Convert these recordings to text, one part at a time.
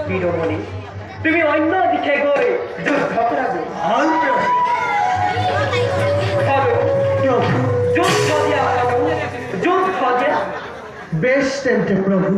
বীৰমণি তুমি অন্য দিকে গৈ যুদ্ধ কৰাবো যুদ্ধ দিয়া যুদ্ধ দিয়া বেশ তেন্তে প্রভু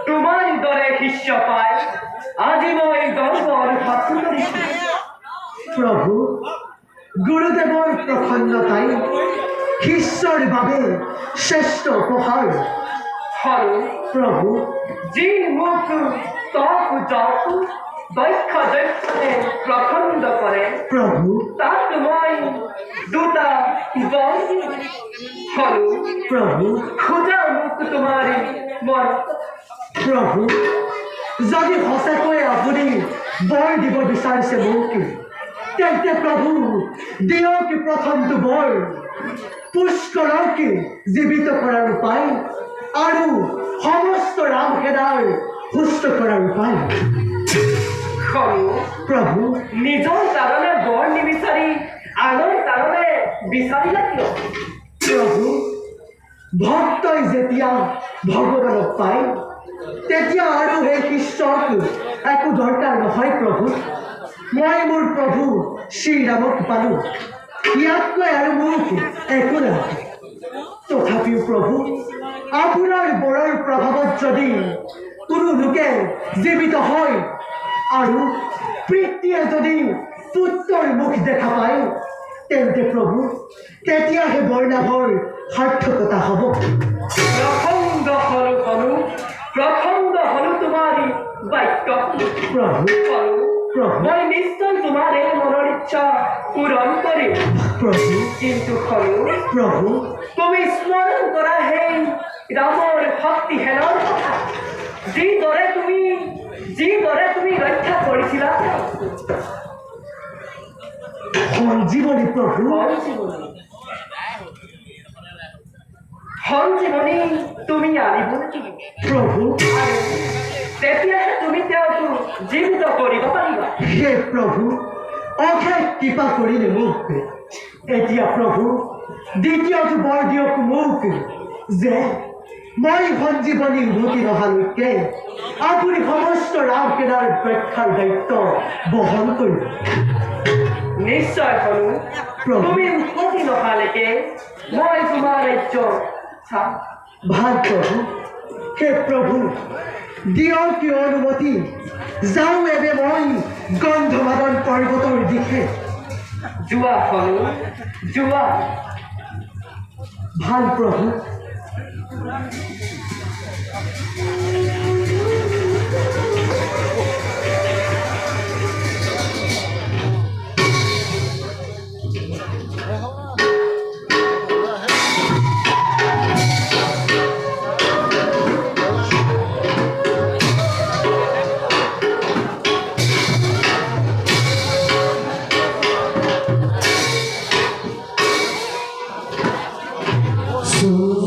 তোমার দরে শিষ্য পায় আজি মই গর্বর ভাষণ করিছি প্রভু গুরুদেবর প্রসন্নতাই শিষ্যর বাবে শ্রেষ্ঠ উপহার হল প্রভু যি মুখ তপ জপ দক্ষ দক্ষে প্রখণ্ড করে প্রভু তাত মই দুটা বল হল প্রভু খোজা মুখ তোমার মন প্রভু যদি সঁচাকৈ আপুনি বৰ দিব বিচাৰিছে মোক তেন্তে প্ৰভু দিয়ক প্ৰথমটো বৰ পুষ্কৰক জীৱিত কৰাৰ উপায় আৰু সমস্ত ৰাম সেনাৰ সুস্থ কৰাৰ উপায় প্ৰভু নিজৰ কাৰণে বৰ নিবিচাৰি আনৰ কাৰণে বিচাৰিলা কিয় প্ৰভু ভক্তই যেতিয়া ভগৱানক পায় তেতিয়া আৰু সেই শিষ্যক একো দৰকাৰ নহয় প্ৰভু মই মোৰ প্ৰভু শ্ৰীৰামক পালোঁ ইয়াতকৈ আৰু মোক একো নালাগে তথাপিও প্ৰভু আপোনাৰ বৰৰ প্ৰভাৱত যদি কোনো লোকে জীৱিত হয় আৰু পিতৃয়ে যদি পুত্ৰৰ মুখ দেখা পায় তেন্তে প্ৰভু তেতিয়াহে বৰলাভৰ সাৰ্থকতা হ'ব প্ৰখণ্ড হল তোমাৰ বাক্য প্ৰভু প্ৰভু মই নিশ্চয় তোমাৰ এই মনেৰ ইচ্ছা পূৰণ কৰি প্ৰভু কিন্তু হল প্ৰভু তুমি স্মৰণ কৰা সেই ৰামৰ শক্তিহেনৰ কথা যিদৰে তুমি ৰক্ষা কৰিছিলা সঞ্জীৱনী প্ৰভু সঞ্জীৱনী তুমি আনিব প্ৰভু তেতিয়াহে তুমি তেওঁক জীৱিত কৰিব পাৰিবা হে প্ৰভু অশেষ কৃপা কৰিলে মোক এতিয়া প্ৰভু দ্বিতীয়টো বৰ দিয়ক মোক প্ৰভুক যে মই সঞ্জীৱনী উভতি নহালৈকে আপুনি সমস্ত ৰাওকেলাৰ ৰক্ষাৰ দায়িত্ব বহন কৰিব। নিশ্চয় হলো প্ৰভু। তুমি উৎপত্তি নহালৈকে মই তোমাৰ ৰাজ্য চাম। ভাল প্ৰভু, হে প্ৰভু দিয়ক কি অনুমতি, যাওঁ এবে মই গন্ধমাদন পৰ্বতৰ দিশে। যোৱা হলো যোৱা। ভাল প্ৰভু। So